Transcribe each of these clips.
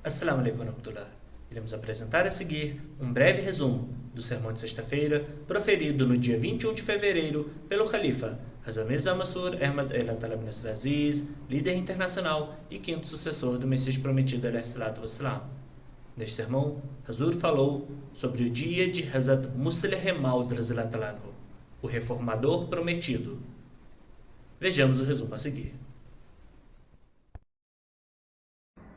Assalamu alaikum warahmatullah. Iremos apresentar a seguir um breve resumo do sermão de sexta-feira, proferido no dia 21 de fevereiro pelo Khalifa Hazrat Mirza Masroor Ahmad Al-Attala bin Aziz, líder internacional e quinto sucessor do Messias Prometido alayhi salatu wassalam. Neste sermão, Hazur falou sobre o dia de Hazrat Musleh Maud radhiyallahu anhu, o reformador prometido. Vejamos o resumo a seguir.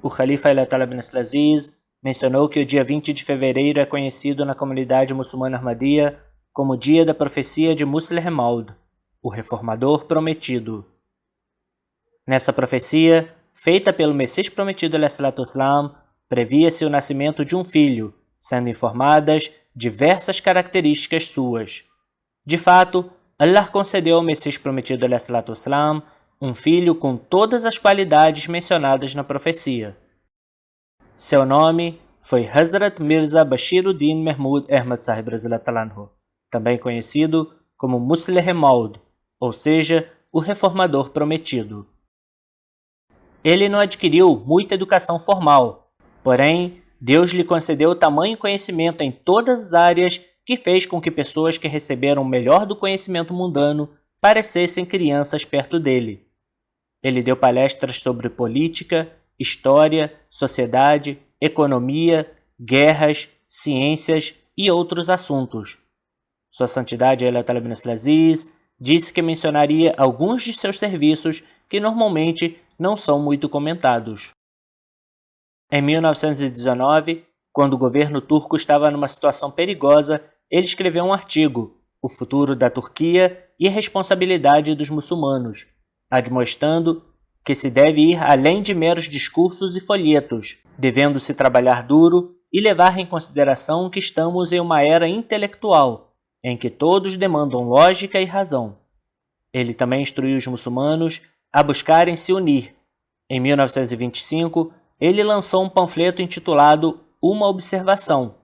O Khalifa Al-Attala bin Aziz mencionou que o dia 20 de fevereiro é conhecido na comunidade muçulmana Ahmadiyya como o dia da profecia de Musleh Maud, o reformador prometido. Nessa profecia, feita pelo Messias Prometido alayhi salatu wassalam, previa-se o nascimento de um filho, sendo informadas diversas características suas. De fato, Allah concedeu ao Messias Prometido alayhi salatu wassalam um filho com todas as qualidades mencionadas na profecia. Seu nome foi Hazrat Mirza Bashiruddin Mahmud Ahmad Sahib radhiyallahu anhu, também conhecido como Musleh Maud, ou seja, o reformador prometido. Ele não adquiriu muita educação formal, porém, Deus lhe concedeu tamanho conhecimento em todas as áreas que fez com que pessoas que receberam o melhor do conhecimento mundano parecessem crianças perto dele. Ele deu palestras sobre política, história, sociedade, economia, guerras, ciências e outros assuntos. Sua Santidade Al-Attala bin Aziz disse que mencionaria alguns de seus serviços que normalmente não são muito comentados. Em 1919, quando o governo turco estava numa situação perigosa, ele escreveu um artigo, O Futuro da Turquia e a Responsabilidade dos Muçulmanos, admoestando que se deve ir além de meros discursos e folhetos, devendo-se trabalhar duro e levar em consideração que estamos em uma era intelectual, em que todos demandam lógica e razão. Ele também instruiu os muçulmanos a buscarem se unir. Em 1925, ele lançou um panfleto intitulado Uma Observação,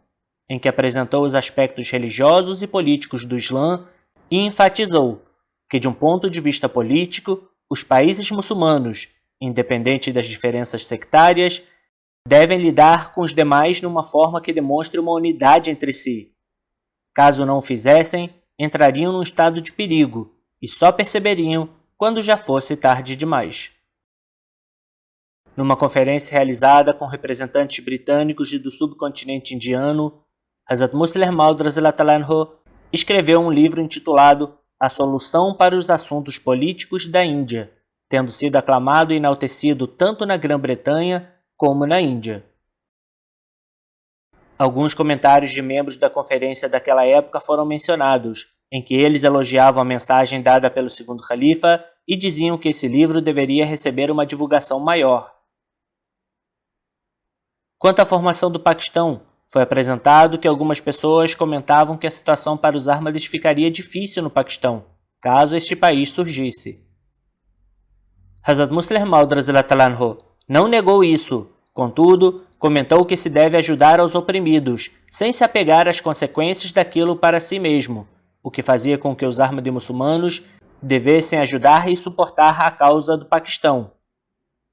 em que apresentou os aspectos religiosos e políticos do Islã e enfatizou que, de um ponto de vista político, os países muçulmanos, independente das diferenças sectárias, devem lidar com os demais numa forma que demonstre uma unidade entre si. Caso não o fizessem, entrariam num estado de perigo e só perceberiam quando já fosse tarde demais. Numa conferência realizada com representantes britânicos e do subcontinente indiano, Hazrat Musleh Maud radhiyallahu anhu escreveu um livro intitulado A Solução para os Assuntos Políticos da Índia, tendo sido aclamado e enaltecido tanto na Grã-Bretanha como na Índia. Alguns comentários de membros da conferência daquela época foram mencionados, em que eles elogiavam a mensagem dada pelo segundo Khalifa e diziam que esse livro deveria receber uma divulgação maior. Quanto à formação do Paquistão, foi apresentado que algumas pessoas comentavam que a situação para os Ahmadis ficaria difícil no Paquistão, caso este país surgisse. Hazrat Musleh Maud radhiyallahu anhu não negou isso, contudo, comentou que se deve ajudar aos oprimidos, sem se apegar às consequências daquilo para si mesmo, o que fazia com que os Ahmadi muçulmanos devessem ajudar e suportar a causa do Paquistão.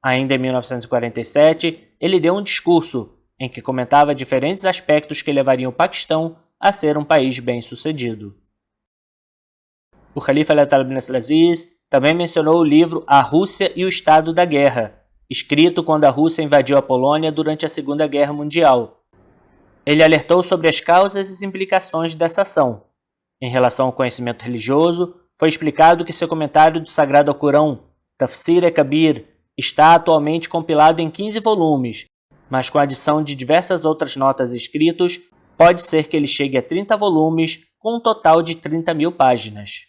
Ainda em 1947, ele deu um discurso em que comentava diferentes aspectos que levariam o Paquistão a ser um país bem-sucedido. O Khalifa Al-Attala bin Aziz também mencionou o livro A Rússia e o Estado da Guerra, escrito quando a Rússia invadiu a Polônia durante a Segunda Guerra Mundial. Ele alertou sobre as causas e as implicações dessa ação. Em relação ao conhecimento religioso, foi explicado que seu comentário do Sagrado Alcorão, Tafsir-e-Kabir, está atualmente compilado em 15 volumes, mas com a adição de diversas outras notas e escritos, pode ser que ele chegue a 30 volumes, com um total de 30.000 páginas.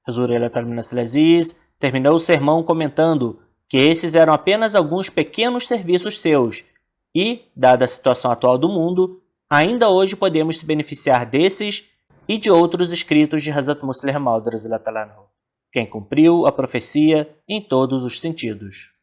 Hazur Al-Attala bin Aziz terminou o sermão comentando que esses eram apenas alguns pequenos serviços seus e, dada a situação atual do mundo, ainda hoje podemos se beneficiar desses e de outros escritos de Hazrat Musleh Maud radhiyallahu anhu, quem cumpriu a profecia em todos os sentidos.